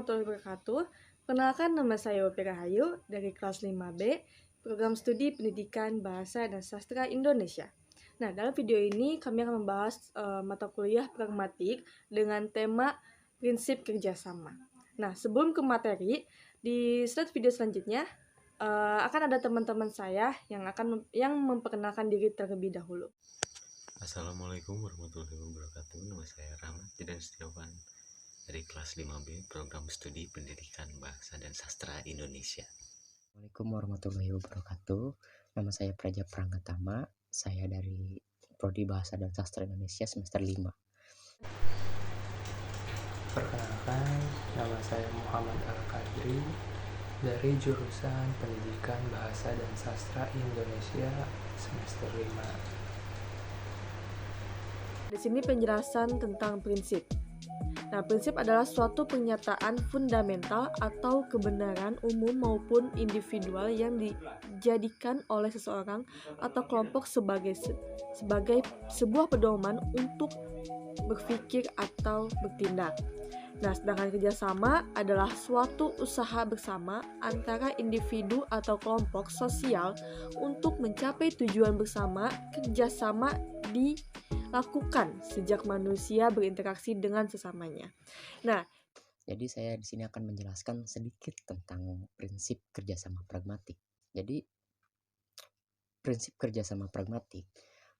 warahmatullahi wabarakatuh. Perkenalkan, nama saya Wopi Rahayu dari kelas 5B, Program Studi Pendidikan Bahasa dan Sastra Indonesia. Nah, dalam video ini kami akan membahas mata kuliah pragmatik dengan tema prinsip kerjasama. Nah, sebelum ke materi, di slide video selanjutnya akan ada teman-teman saya yang memperkenalkan diri terlebih dahulu. Assalamualaikum warahmatullahi wabarakatuh. Nama saya Rahmat Jidan Setiawan dari kelas 5B Program Studi Pendidikan Bahasa dan Sastra Indonesia. Assalamualaikum warahmatullahi wabarakatuh. Nama saya Praja Prangatama. Saya dari Prodi Bahasa dan Sastra Indonesia semester 5. Perkenalkan, nama saya Muhammad Al-Kadri dari jurusan Pendidikan Bahasa dan Sastra Indonesia semester 5. Di sini penjelasan tentang prinsip. Nah, prinsip adalah suatu pernyataan fundamental atau kebenaran umum maupun individual yang dijadikan oleh seseorang atau kelompok sebagai sebuah pedoman untuk berpikir atau bertindak. Nah, sedangkan kerjasama adalah suatu usaha bersama antara individu atau kelompok sosial untuk mencapai tujuan bersama. Kerjasama dilakukan sejak manusia berinteraksi dengan sesamanya. Nah, jadi saya di sini akan menjelaskan sedikit tentang prinsip kerjasama pragmatik. Jadi prinsip kerjasama pragmatik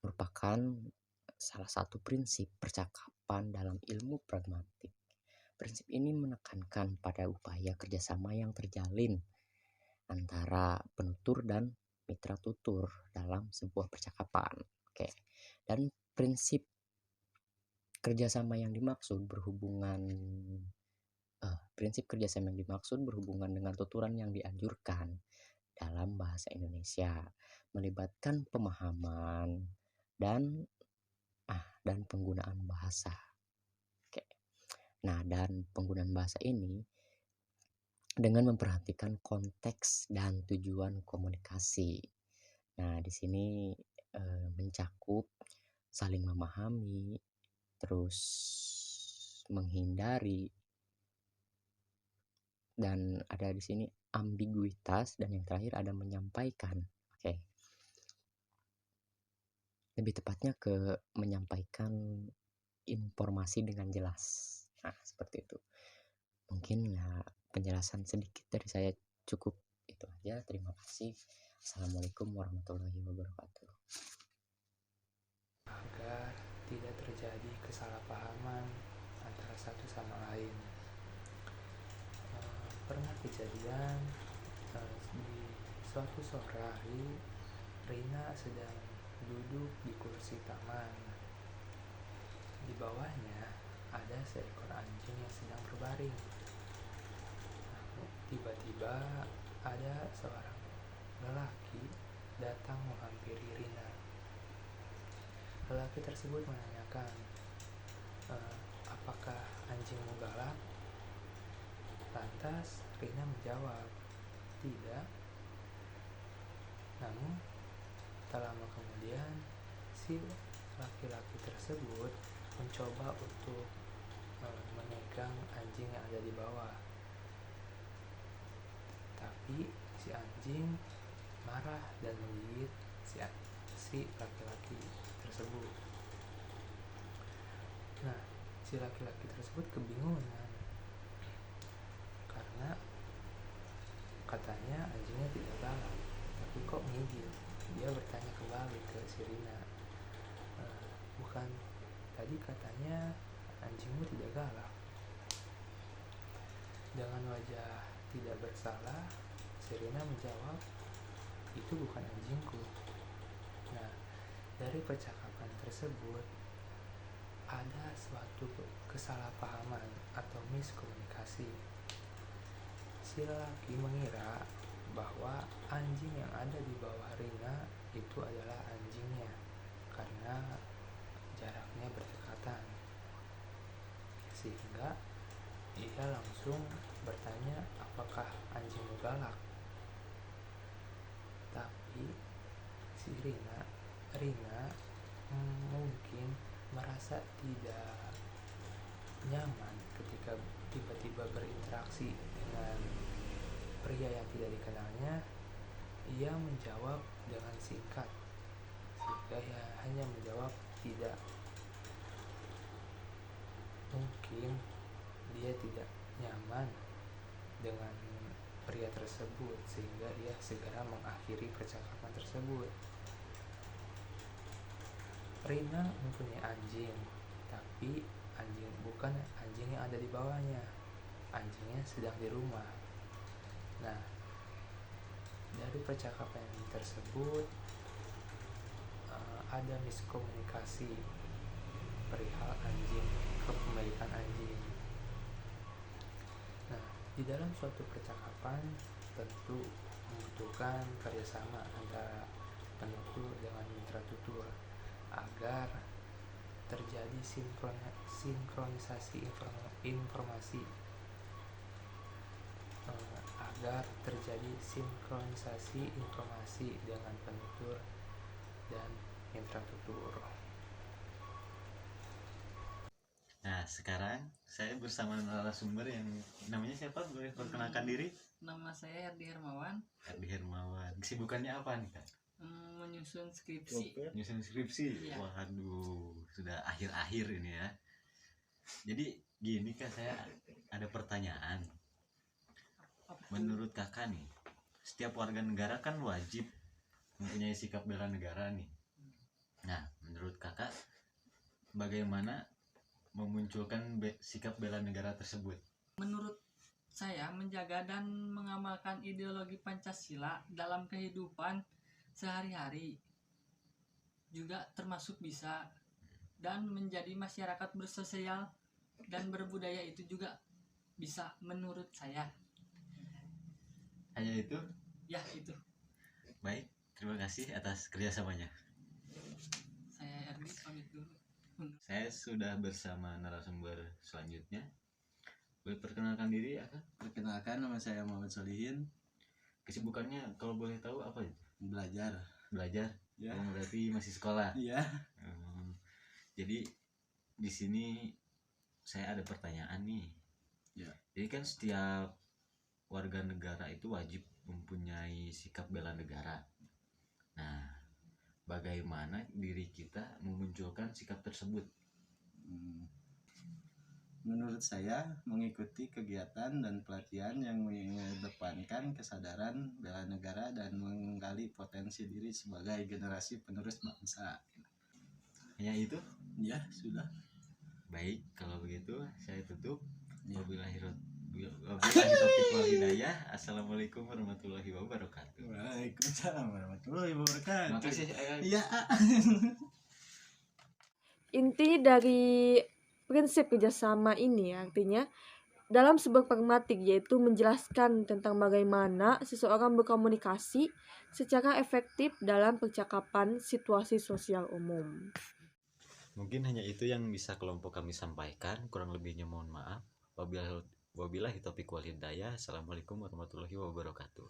merupakan salah satu prinsip percakapan dalam ilmu pragmatik. Prinsip ini menekankan pada upaya kerjasama yang terjalin antara penutur dan mitra tutur dalam sebuah percakapan. Dan prinsip kerjasama yang dimaksud berhubungan dengan tuturan yang dianjurkan dalam bahasa Indonesia, melibatkan pemahaman dan penggunaan bahasa. Nah, dan penggunaan bahasa ini dengan memperhatikan konteks dan tujuan komunikasi. Nah, di sini mencakup saling memahami, terus menghindari, dan ada di sini ambiguitas, dan yang terakhir ada menyampaikan. Lebih tepatnya ke menyampaikan informasi dengan jelas. Nah, seperti itu. Mungkin penjelasan sedikit dari saya cukup itu aja. Terima kasih. Assalamualaikum warahmatullahi wabarakatuh. Agar tidak terjadi kesalahpahaman antara satu sama lain. Pernah kejadian di suatu sore hari, Rina sedang duduk di kursi taman. Di bawahnya ada seekor anjing yang sedang berbaring. Tiba-tiba ada seorang lelaki datang menghampiri Rina. Lelaki tersebut menanyakan, apakah anjingmu galak? Lantas Rina menjawab, tidak. Namun tak lama kemudian si laki-laki tersebut mencoba untuk memegang anjing yang ada di bawah. Tapi si anjing marah dan menggigit si laki-laki tersebut. Nah, si laki-laki tersebut kebingungan karena katanya anjingnya tidak galak, tapi kok menggigit. Dia bertanya kembali ke si Rina, bukan tadi katanya anjingmu tidak galak? Dengan wajah tidak bersalah, si Rina menjawab, itu bukan anjingku. Nah, dari percakapan tersebut ada suatu kesalahpahaman atau miskomunikasi. Si lelaki mengira bahwa anjing yang ada di bawah Rina itu adalah anjingnya karena jaraknya berdekatan, sehingga ia langsung bertanya, apakah anjingmu galak? Tapi si Rina mungkin merasa tidak nyaman ketika tiba-tiba berinteraksi dengan pria yang tidak dikenalnya, ia menjawab dengan singkat, sehingga ia hanya menjawab tidak. Mungkin dia tidak nyaman dengan pria tersebut, sehingga ia segera mengakhiri percakapan tersebut. Rina mempunyai anjing, tapi anjing bukan anjing yang ada di bawahnya. Anjingnya sedang di rumah. Nah, dari percakapan tersebut ada miskomunikasi perihal anjing, kepemilikan anjing. Nah, di dalam suatu percakapan tentu membutuhkan kerjasama antara penutur dengan mitra tutur agar terjadi sinkronisasi informasi dengan penutur dan mitra tutur. Nah, sekarang saya bersama narasumber yang namanya siapa? Boleh perkenalkan diri? Nama saya Herdi Hermawan. Herdi Hermawan. Kesibukannya apa nih, Kak? Menyusun skripsi. Menyusun skripsi? Iya. Waduh, sudah akhir-akhir ini ya. Jadi gini Kak, saya ada pertanyaan. Menurut Kakak nih, setiap warga negara kan wajib mempunyai sikap bela negara nih. Nah, menurut Kakak bagaimana memunculkan sikap bela negara tersebut? Menurut saya, menjaga dan mengamalkan ideologi Pancasila dalam kehidupan sehari-hari juga termasuk bisa, dan menjadi masyarakat bersosial dan berbudaya itu juga bisa menurut saya. Hanya itu? Ya, itu. Baik, terima kasih atas kerjasamanya. Saya Herdi, pamit dulu. Saya sudah bersama narasumber selanjutnya. Boleh perkenalkan diri ya, Kak? Perkenalkan, nama saya Muhammad Solihin. Kesibukannya kalau boleh tahu apa itu? Belajar. Belajar? Ya. Oh, berarti masih sekolah? Iya. Jadi di sini saya ada pertanyaan nih. Ya. Jadi kan setiap warga negara itu wajib mempunyai sikap bela negara. Nah, bagaimana diri kita memunculkan sikap tersebut? Menurut saya, mengikuti kegiatan dan pelatihan yang mengedepankan kesadaran bela negara dan menggali potensi diri sebagai generasi penerus bangsa. Hanya itu? Ya, sudah. Baik, kalau begitu saya tutup. Ya. Wabillahi taufiq wal hidayah. Assalamualaikum warahmatullahi wabarakatuh. Waalaikumsalam warahmatullahi wabarakatuh. Makasih. Iya. Inti dari prinsip kerjasama ini artinya dalam sebuah pragmatik, yaitu menjelaskan tentang bagaimana seseorang berkomunikasi secara efektif dalam percakapan situasi sosial umum. Mungkin hanya itu yang bisa kelompok kami sampaikan, kurang lebihnya mohon maaf. Wabillahi taufiq wal hidayah. Assalamualaikum warahmatullahi wabarakatuh.